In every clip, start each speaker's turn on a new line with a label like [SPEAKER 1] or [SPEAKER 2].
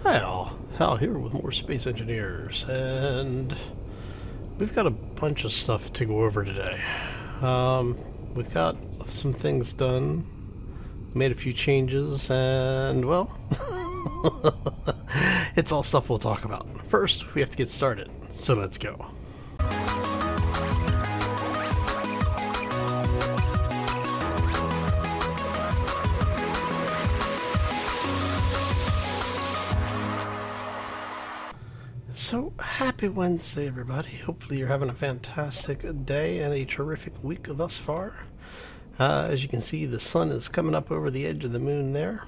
[SPEAKER 1] Hi all, Hal here with more Space Engineers, and we've got a bunch of stuff to go over today. We've got some things done, made a few changes, and well, it's all stuff we'll talk about. First, we have to get started, so let's go. So, happy Wednesday, everybody. Hopefully you're having a fantastic day and a terrific week thus far. As you can see, the sun is coming up over the edge of the moon there.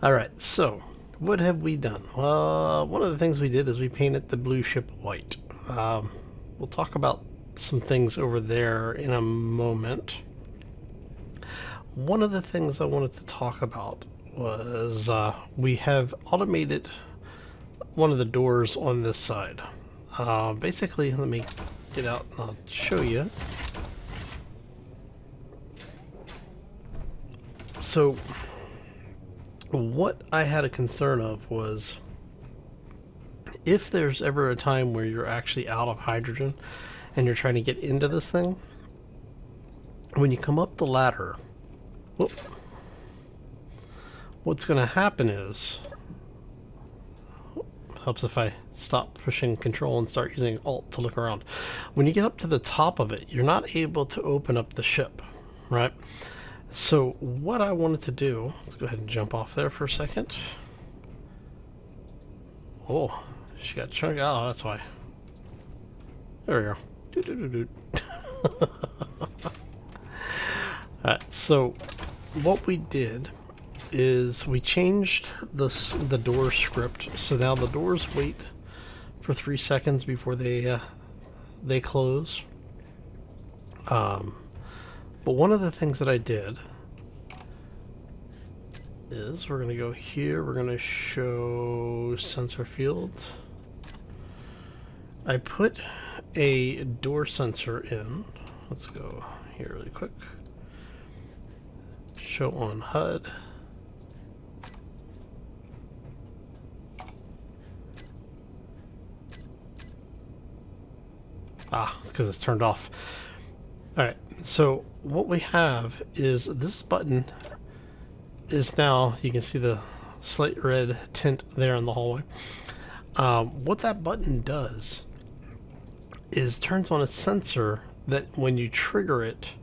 [SPEAKER 1] Alright, so, what have we done? Well, one of the things we did is we painted the blue ship white. We'll talk about some things over there in a moment. One of the things I wanted to talk about was we have automated one of the doors on this side. Basically, let me get out and I'll show you. So, what I had a concern of was if there's ever a time where you're actually out of hydrogen and you're trying to get into this thing, when you come up the ladder, what's going to happen is, helps if I stop pushing control and start using alt to look around. When you get up to the top of it, you're not able to open up the ship, right? So what I wanted to do, let's go ahead and jump off there for a second. Oh, she got chunk. Oh, that's why. There we go. Alright, so what we did is we changed the door script, so now the doors wait for 3 seconds before they close. But one of the things that I did is we're going to go here, we're going to show sensor fields. I put a door sensor in. Let's go here really quick. Show on HUD. It's because it's turned off. Alright, so what we have is this button is now, you can see the slate red tint there in the hallway. What that button does is turns on a sensor that when you trigger it,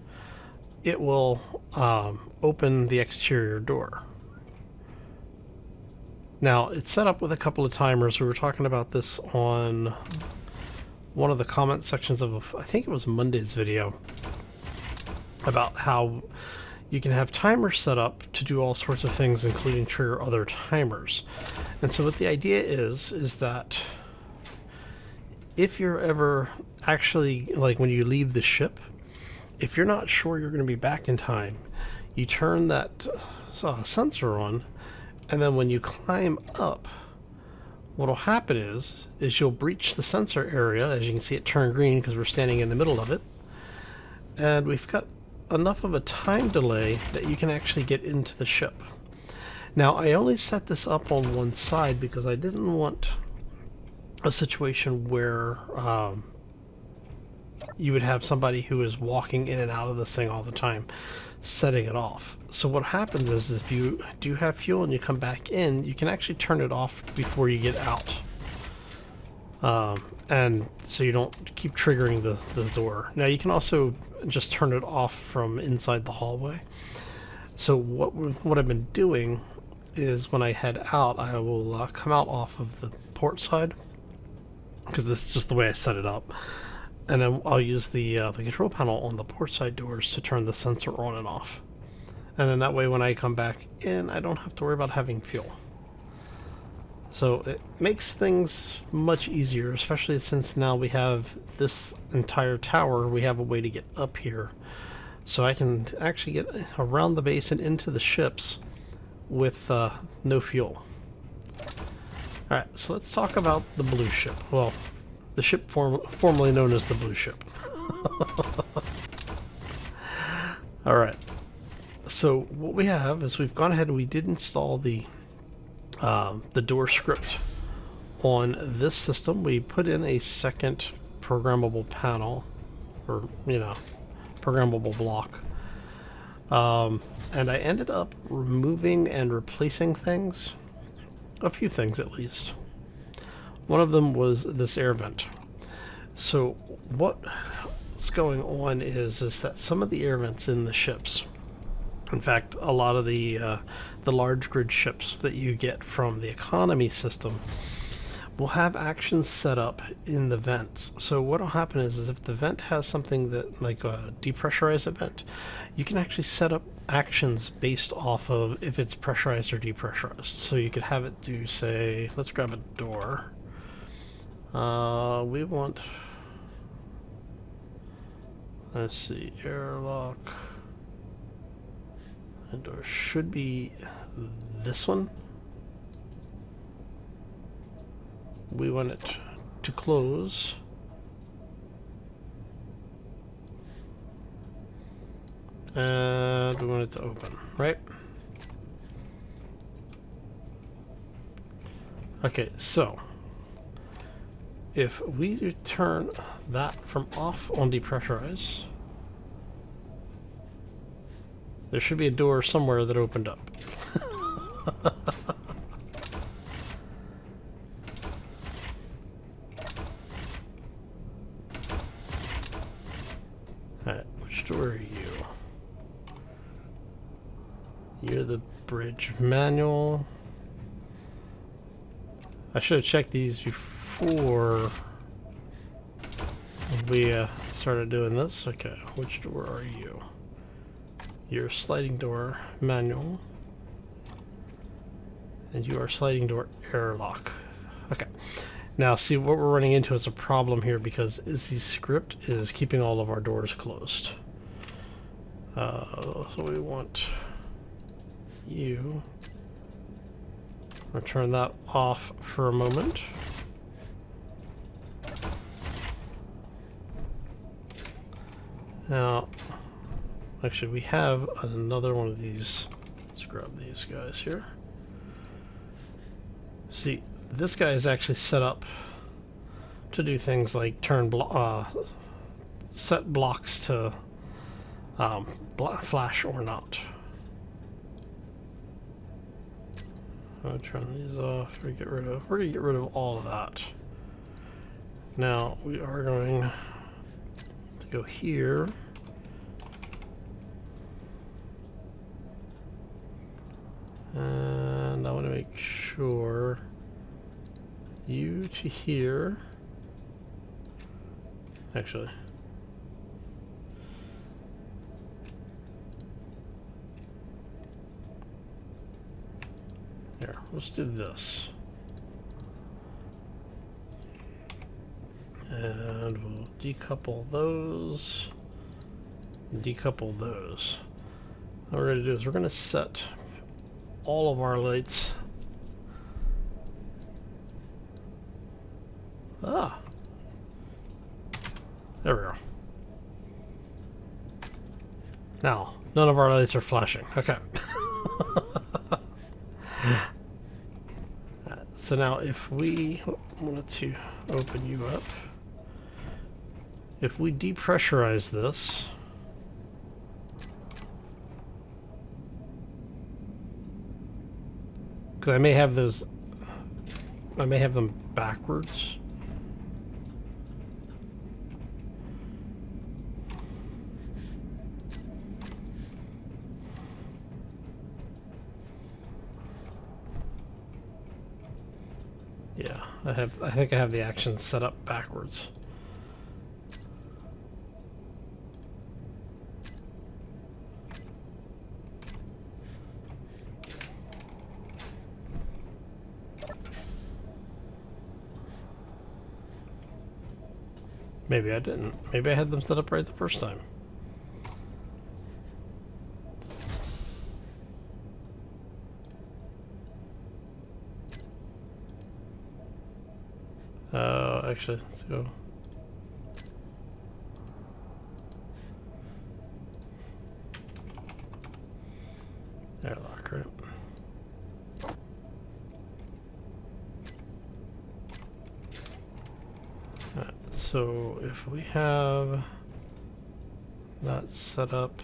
[SPEAKER 1] it will open the exterior door. Now, it's set up with a couple of timers. We were talking about this on one of the comment sections of, I think it was Monday's video, about how you can have timers set up to do all sorts of things, including trigger other timers. And so what the idea is that if you're ever actually, like when you leave the ship, if you're not sure you're going to be back in time, you turn that sensor on, and then when you climb up, what'll happen is you'll breach the sensor area. As you can see, it turned green because we're standing in the middle of it, and we've got enough of a time delay that you can actually get into the ship. Now, I only set this up on one side because I didn't want a situation where you would have somebody who is walking in and out of this thing all the time, setting it off. So what happens is if you do have fuel and you come back in, you can actually turn it off before you get out. And so you don't keep triggering the door. Now you can also just turn it off from inside the hallway. So what I've been doing is when I head out, I will come out off of the port side, because this is just the way I set it up. And then I'll use the control panel on the port side doors to turn the sensor on and off. And then that way when I come back in, I don't have to worry about having fuel. So it makes things much easier, especially since now we have this entire tower, we have a way to get up here. So I can actually get around the base and into the ships with no fuel. Alright, so let's talk about the blue ship. Well, the ship formerly known as the blue ship. Alright, so what we have is we've gone ahead and we did install the the door script on this system, we put in a second programmable panel, or programmable block. And I ended up removing and replacing things, a few things at least. One of them was this air vent. So what's going on is that some of the air vents in the ships, in fact, a lot of the large grid ships that you get from the economy system will have actions set up in the vents. So what will happen is if the vent has something that, like a depressurize event, you can actually set up actions based off of if it's pressurized or depressurized. So you could have it do, say, let's grab a door. We want, let's see, airlock. And door should be this one. We want it to close. And we want it to open, right? Okay, so if we turn that from off on depressurize, there should be a door somewhere that opened up. Alright, which door are you? You're the bridge manual. I should have checked these before we started doing this. Okay, which door are you? You're sliding door manual. And you are sliding door airlock. Okay. Now see, what we're running into is a problem here because Izzy's script is keeping all of our doors closed. So we want you. I'll turn that off for a moment. Now, actually, we have another one of these. Let's grab these guys here. See, this guy is actually set up to do things like turn set blocks to flash or not. I'll turn these off. We're gonna get rid of all of that. Now we are going to go here. And I want to make sure you to here. Actually, here, let's do this. And we'll decouple those. Decouple those. What we're going to do is we're going to set all of our lights. There we go. Now, none of our lights are flashing. Okay. So now if we wanted to open you up, if we depressurize this, because I may have them backwards. Yeah, I think I have the actions set up backwards. Maybe I didn't. Maybe I had them set up right the first time. Actually, let's go. Airlock, right? So if we have that set up,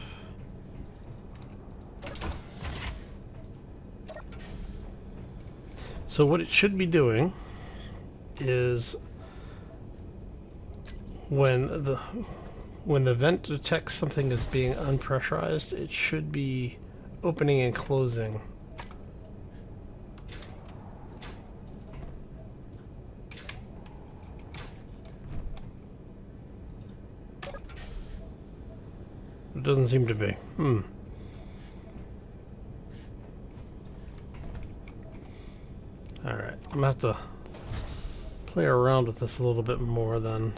[SPEAKER 1] so what it should be doing is when the vent detects something as being unpressurized, it should be opening and closing. It doesn't seem to be. Alright, I'm gonna have to play around with this a little bit more then.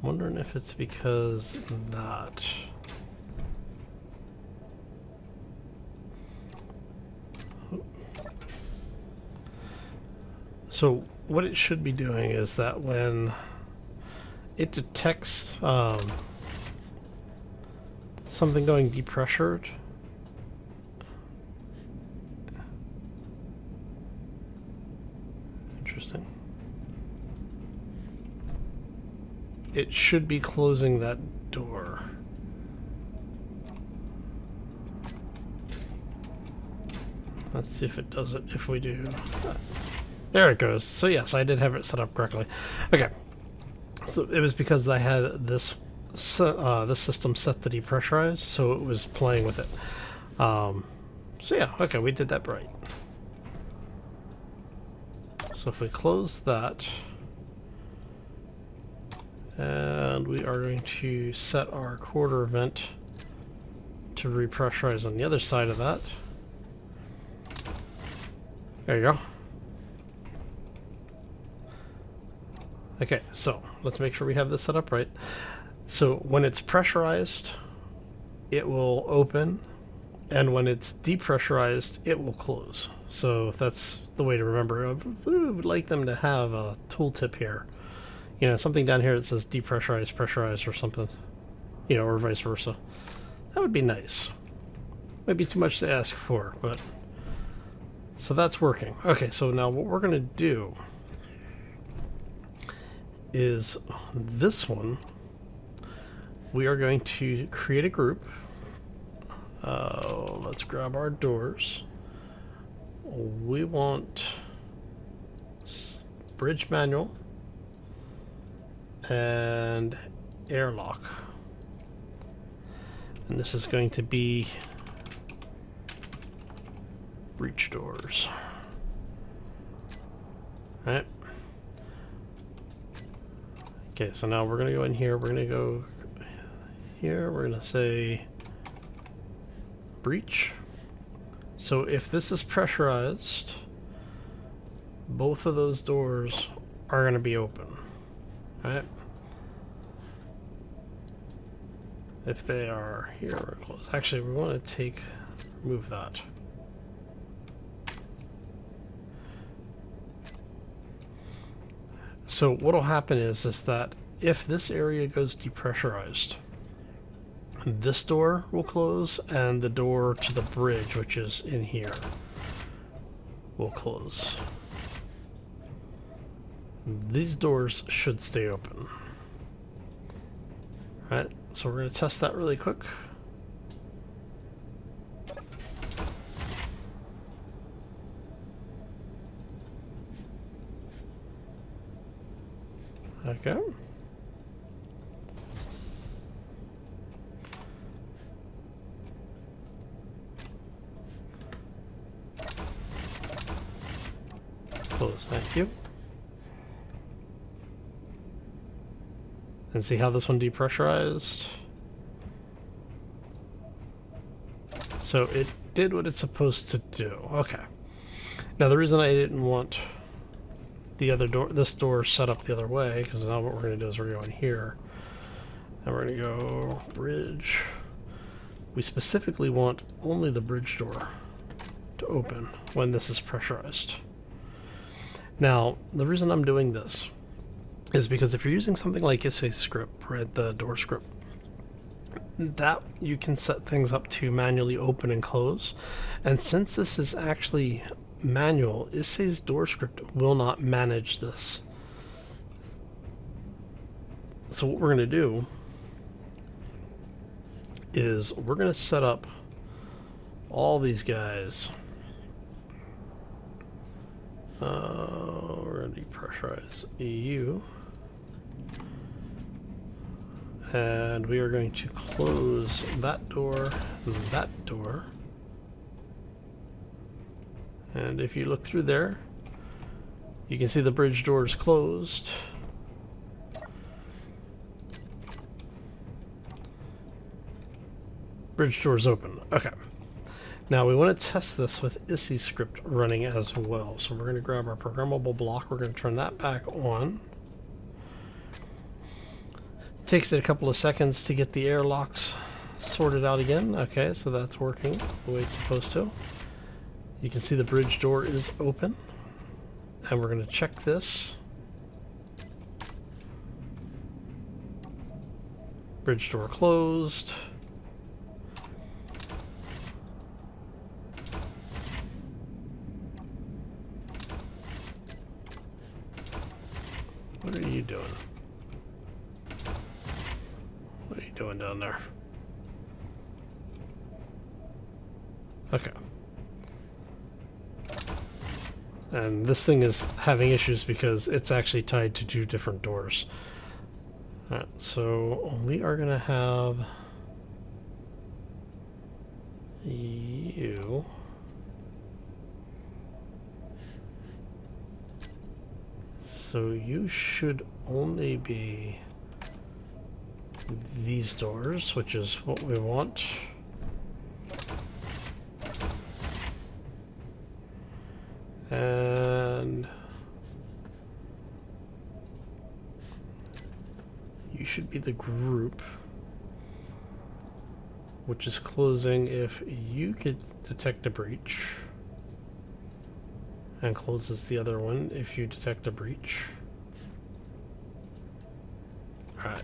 [SPEAKER 1] I'm wondering if it's because that. So what it should be doing is that when it detects something going depressured, interesting, it should be closing that door. Let's see if it does it. If we do that. There it goes. So yes, I did have it set up correctly. Okay. So it was because I had this system set to depressurize, so it was playing with it. So yeah, okay, we did that right. So if we close that, and we are going to set our quarter vent to repressurize on the other side of that. There you go. Okay, so let's make sure we have this set up right. So when it's pressurized, it will open, and when it's depressurized, it will close. So that's the way to remember. I would like them to have a tooltip here. You know, something down here that says depressurize, pressurize, or something. You know, or vice versa. That would be nice. Might be too much to ask for, but... So that's working. Okay, so now what we're going to do is this one, we are going to create a group. Let's grab our doors. We want bridge manual and airlock. And this is going to be breach doors. All right. Okay, so now we're going to go in here. We're going to go here. We're going to say breach. So if this is pressurized, both of those doors are going to be open. All right. If they are here or closed. Actually, we want to remove that. So what'll happen is that if this area goes depressurized, this door will close, and the door to the bridge, which is in here, will close. These doors should stay open. All right, so we're going to test that really quick. Okay. Close, thank you. And see how this one depressurized? So it did what it's supposed to do. Okay. Now the reason I didn't want the other door, this door set up the other way, because now what we're going to do is we're going here, and we're going to go bridge. We specifically want only the bridge door to open when this is pressurized. Now, the reason I'm doing this is because if you're using something like SA script, right, the door script, that you can set things up to manually open and close. And since this is actually manual, ISA's door script will not manage this. So what we're going to do is we're going to set up all these guys. We're going to depressurize EU. And we are going to close that door and that door. And if you look through there, you can see the bridge door is closed. Bridge door is open. Okay. Now we want to test this with ISI script running as well. So we're going to grab our programmable block. We're going to turn that back on. Takes it a couple of seconds to get the airlocks sorted out again. Okay, so that's working the way it's supposed to. You can see the bridge door is open. And we're going to check this. Bridge door closed. What are you doing? What are you doing down there? Okay. And this thing is having issues because it's actually tied to two different doors. Alright, so we are going to have you. So you should only be these doors, which is what we want. And you should be the group, which is closing if you could detect a breach, and closes the other one if you detect a breach. Alright.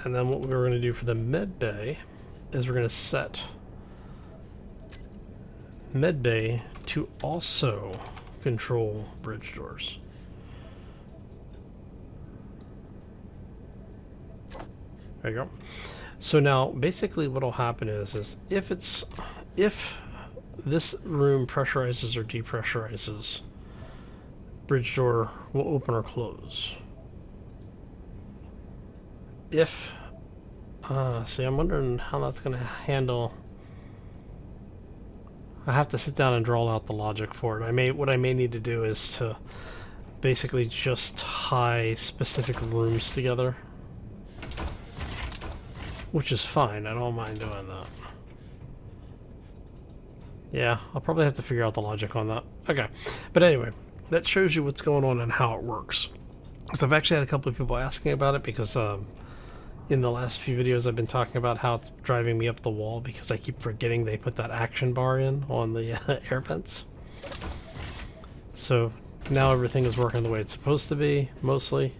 [SPEAKER 1] And then what we're going to do for the med bay is we're going to set med bay to also control bridge doors. There you go. So now basically what will happen is if this room pressurizes or depressurizes, bridge door will open or close. If see, I'm wondering how that's going to handle. I have to sit down and draw out the logic for it. What I may need to do is to basically just tie specific rooms together, which is fine. I don't mind doing that. Yeah, I'll probably have to figure out the logic on that. Okay, but anyway, that shows you what's going on and how it works. Because I've actually had a couple of people asking about it because in the last few videos I've been talking about how it's driving me up the wall because I keep forgetting they put that action bar in on the air vents. So now everything is working the way it's supposed to be, mostly.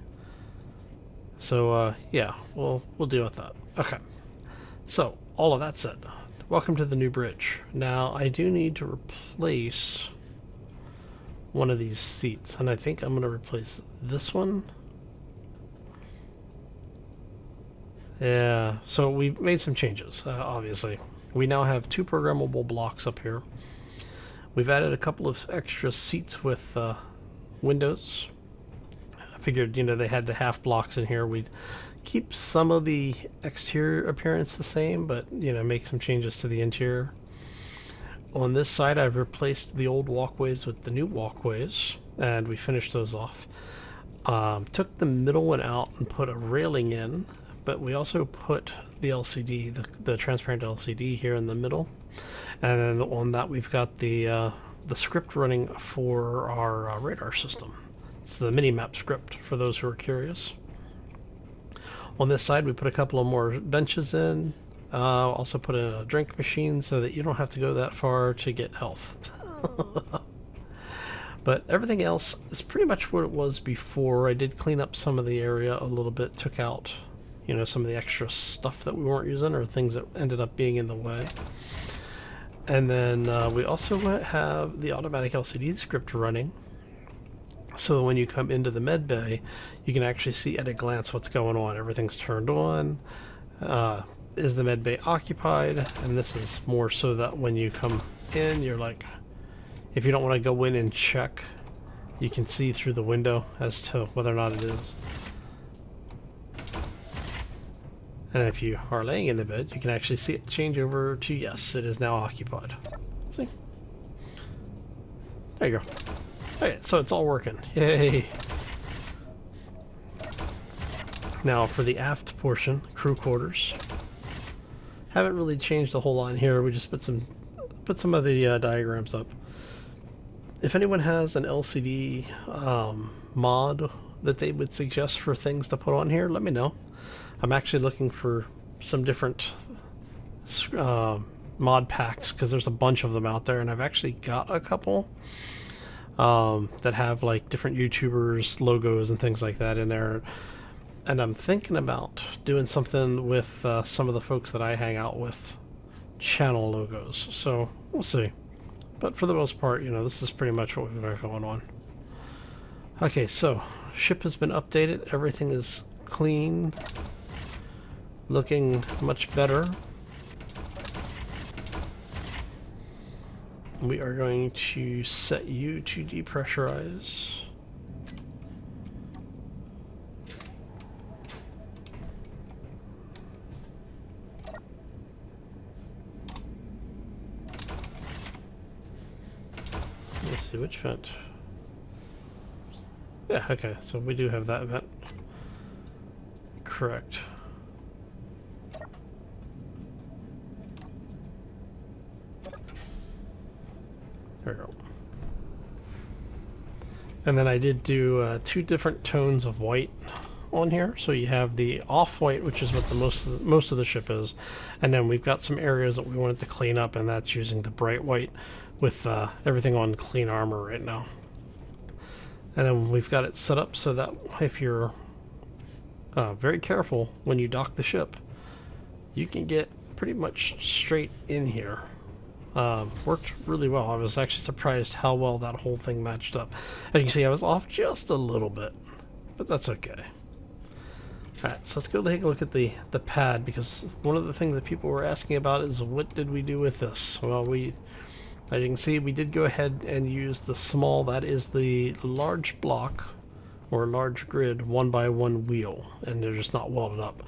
[SPEAKER 1] So yeah, we'll deal with that. Okay. So all of that said, welcome to the new bridge. Now I do need to replace one of these seats, and I think I'm going to replace this one. Yeah, so we've made some changes, obviously. We now have two programmable blocks up here. We've added a couple of extra seats with windows. I figured, they had the half blocks in here. We'd keep some of the exterior appearance the same, but, make some changes to the interior. On this side, I've replaced the old walkways with the new walkways, and we finished those off. Took the middle one out and put a railing in. But we also put the LCD, the transparent LCD here in the middle. And then on that we've got the script running for our radar system. It's the mini-map script for those who are curious. On this side we put a couple of more benches in. Also put in a drink machine so that you don't have to go that far to get health. But everything else is pretty much what it was before. I did clean up some of the area a little bit, took out some of the extra stuff that we weren't using or things that ended up being in the way. And then we also have the automatic LCD script running. So when you come into the med bay, you can actually see at a glance what's going on. Everything's turned on. Is the med bay occupied? And this is more so that when you come in, you're like, if you don't want to go in and check, you can see through the window as to whether or not it is. And if you are laying in the bed, you can actually see it change over to yes, it is now occupied. See? There you go. Okay, so it's all working. Yay! Now for the aft portion, crew quarters. Haven't really changed a whole lot here. We just put some of the diagrams up. If anyone has an LCD mod that they would suggest for things to put on here, let me know. I'm actually looking for some different mod packs because there's a bunch of them out there, and I've actually got a couple that have like different YouTubers logos and things like that in there. And I'm thinking about doing something with some of the folks that I hang out with channel logos. So we'll see. But for the most part, you know, this is pretty much what we've got going on. Okay, so ship has been updated. Everything is clean. Looking much better. We are going to set you to depressurize. Let's see which vent. Yeah, okay, so we do have that vent. Correct. There we go. And then I did do 2 different tones of white on here. So you have the off-white, which is what the most of the ship is, and then we've got some areas that we wanted to clean up, and that's using the bright white with everything on clean armor right now. And then we've got it set up so that if you're very careful when you dock the ship, you can get pretty much straight in here. Worked really well. I was actually surprised how well that whole thing matched up. As you can see, I was off just a little bit, but that's okay. Alright, so let's go take a look at the pad, because one of the things that people were asking about is what did we do with this? Well, as you can see, we did go ahead and use the small, that is the large block or large grid 1x1 wheel, and they're just not welded up.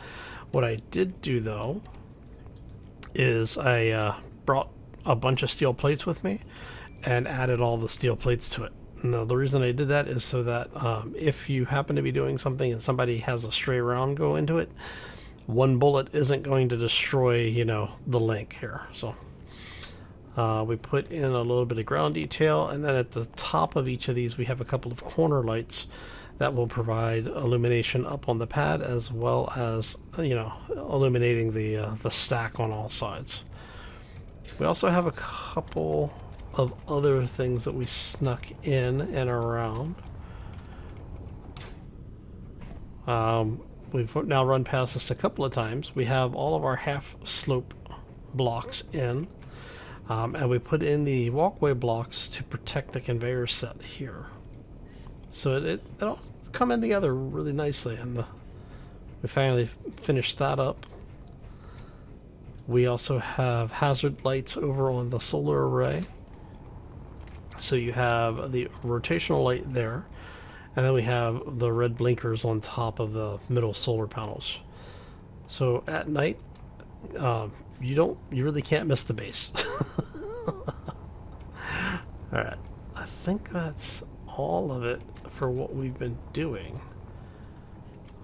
[SPEAKER 1] What I did do though is I brought a bunch of steel plates with me and added all the steel plates to it. Now the reason I did that is so that if you happen to be doing something and somebody has a stray round go into it, one bullet isn't going to destroy, you know, the link here. So we put in a little bit of ground detail, and then at the top of each of these we have a couple of corner lights that will provide illumination up on the pad, as well as, you know, illuminating the stack on all sides. We also have a couple of other things that we snuck in and around. We've now run past this a couple of times. We have all of our half slope blocks in, and we put in the walkway blocks to protect the conveyor set here. So it all come in together really nicely, and we finally finished that up. We also have hazard lights over on the solar array. So you have the rotational light there, and then we have the red blinkers on top of the middle solar panels. So at night, you really can't miss the base. Alright, I think that's all of it for what we've been doing.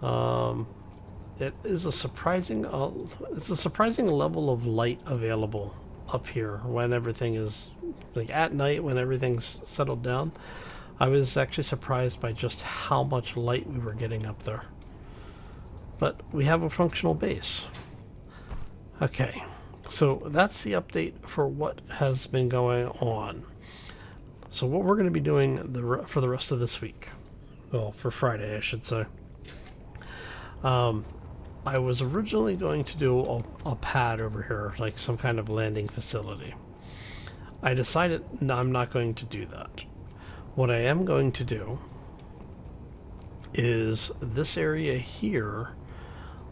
[SPEAKER 1] It is a surprising level of light available up here when everything is, like at night when everything's settled down. I was actually surprised by just how much light we were getting up there. But we have a functional base. Okay, so that's the update for what has been going on. So what we're going to be doing for the rest of this week, well, for Friday I should say. I was originally going to do a pad over here, like some kind of landing facility. I decided no, I'm not going to do that. What I am going to do is this area here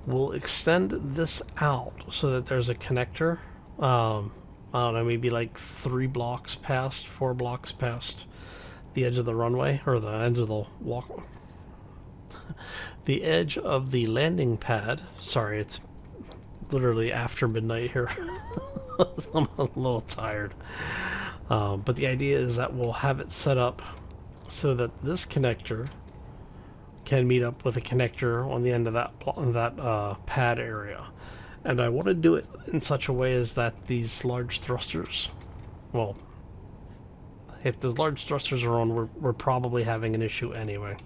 [SPEAKER 1] will extend this out so that there's a connector. I don't know, maybe like 4 blocks past the edge of the runway, or the edge of the walk, the edge of the landing pad. Sorry, it's literally after midnight here. I'm a little tired. But the idea is that we'll have it set up so that this connector can meet up with a connector on the end of that pad area. And I want to do it in such a way as that these large thrusters, well, if those large thrusters are on, we're probably having an issue anyway.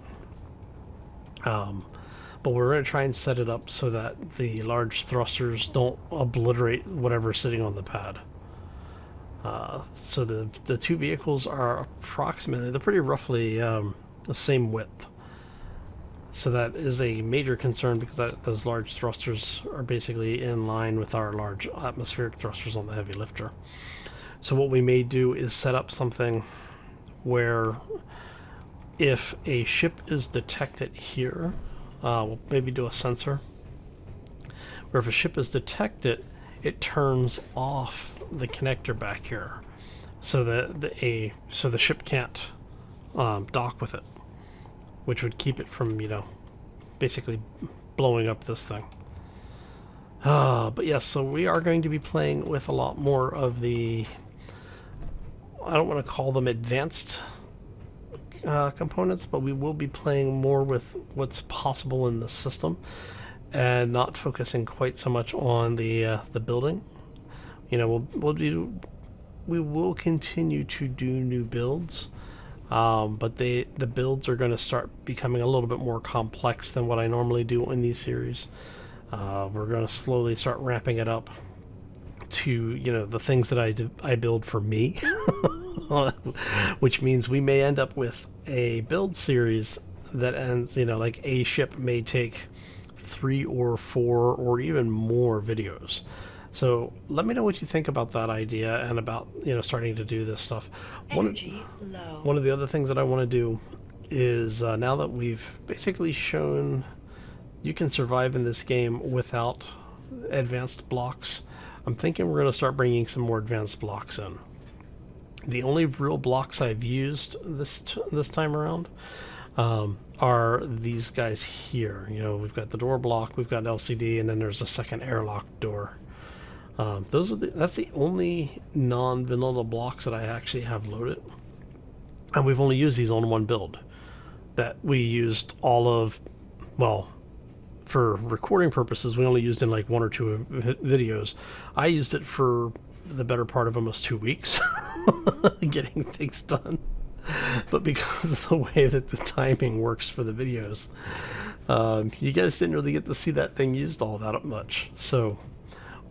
[SPEAKER 1] But we're going to try and set it up so that the large thrusters don't obliterate whatever's sitting on the pad. So the two vehicles are approximately, they're pretty roughly the same width. So that is a major concern, because those large thrusters are basically in line with our large atmospheric thrusters on the heavy lifter. So what we may do is set up something where if a ship is detected here, we'll maybe do a sensor, where if a ship is detected, it turns off the connector back here, so that the ship can't dock with it, which would keep it from, basically blowing up this thing. But yes, so we are going to be playing with a lot more of the, I don't want to call them advanced components, but we will be playing more with what's possible in the system, and not focusing quite so much on the building. We will continue to do new builds, but the builds are going to start becoming a little bit more complex than what I normally do in these series. We're going to slowly start ramping it up to the things that I build for me, which means we may end up with a build series that ends, like a ship may take 3 or 4 or even more videos. So let me know what you think about that idea, and about starting to do this stuff. One of the other things that I want to do is, now that we've basically shown you can survive in this game without advanced blocks, I'm thinking we're going to start bringing some more advanced blocks in. The only real blocks I've used this time around are these guys here. We've got the door block, we've got LCD, and then there's a second airlock door. That's the only non-vanilla blocks that I actually have loaded, and we've only used these on one build. That we used for recording purposes, we only used in like 1 or 2 videos. I used it for the better part of almost 2 weeks getting things done. But because of the way that the timing works for the videos, you guys didn't really get to see that thing used all that much. So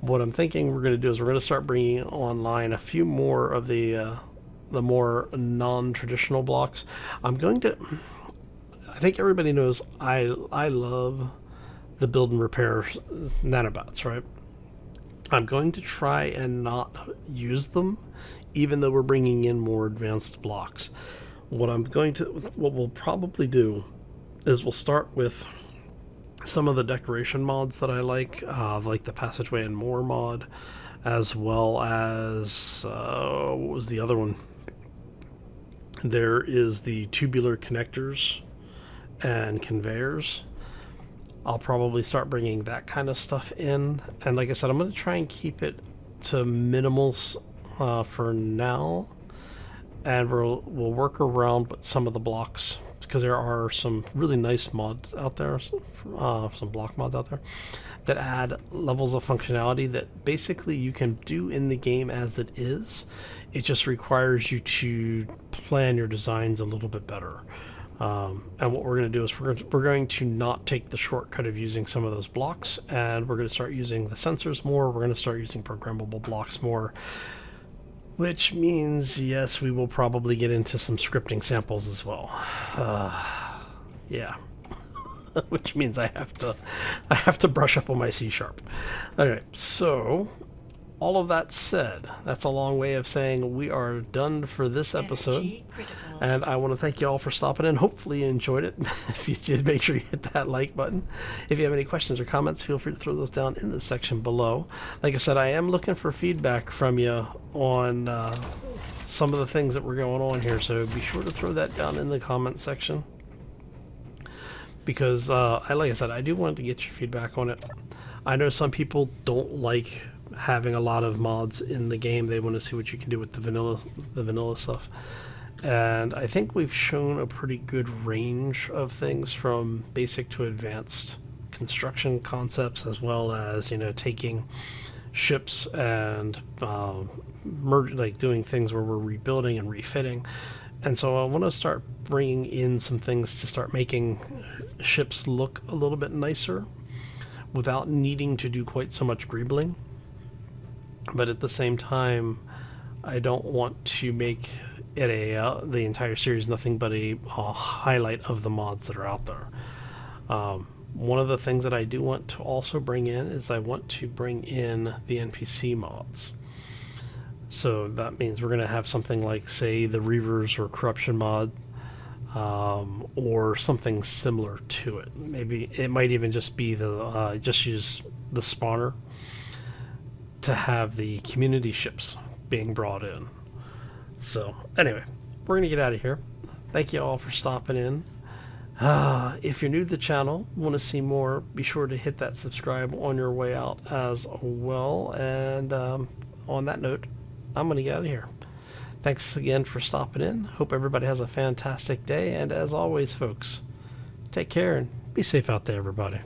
[SPEAKER 1] what I'm thinking we're going to do is we're going to start bringing online a few more of the more non-traditional blocks. I think everybody knows I love the build and repair nanobots, right? I'm going to try and not use them, even though we're bringing in more advanced blocks. What we'll probably do is we'll start with some of the decoration mods that I like the Passageway and More mod, as well as what was the other one? There is the tubular connectors and conveyors. I'll probably start bringing that kind of stuff in, and like I said, I'm going to try and keep it to minimals for now, and we'll work around with some of the blocks, because there are some really nice mods out there, some block mods out there that add levels of functionality that basically you can do in the game as it is. It just requires you to plan your designs a little bit better. And what we're going to do is we're going to not take the shortcut of using some of those blocks, and we're going to start using the sensors more. We're going to start using programmable blocks more, which means, yes, we will probably get into some scripting samples as well. Yeah. Which means I have to brush up on my C#. Okay, so all of that said, that's a long way of saying we are done for this episode. And I want to thank you all for stopping in. Hopefully you enjoyed it. If you did, make sure you hit that like button. If you have any questions or comments, feel free to throw those down in the section below. Like I said, I am looking for feedback from you on some of the things that were going on here, so be sure to throw that down in the comment section. Because, like I said, I do want to get your feedback on it. I know some people don't like having a lot of mods in the game. They want to see what you can do with the vanilla stuff. And I think we've shown a pretty good range of things from basic to advanced construction concepts, as well as, you know, taking ships and doing things where we're rebuilding and refitting. And so I want to start bringing in some things to start making ships look a little bit nicer without needing to do quite so much greebling. But at the same time, I don't want to make it the entire series nothing but a highlight of the mods that are out there. One of the things that I do want to also bring in is I want to bring in the NPC mods. So that means we're going to have something like, say, the Reavers or Corruption mod, or something similar to it. Maybe it might even just be the just use the spawner to have the community ships being brought in. So anyway, we're going to get out of here. Thank you all for stopping in. If you're new to the channel, want to see more, be sure to hit that subscribe on your way out as well. And on that note, I'm going to get out of here. Thanks again for stopping in. Hope everybody has a fantastic day. And as always, folks, take care and be safe out there, everybody.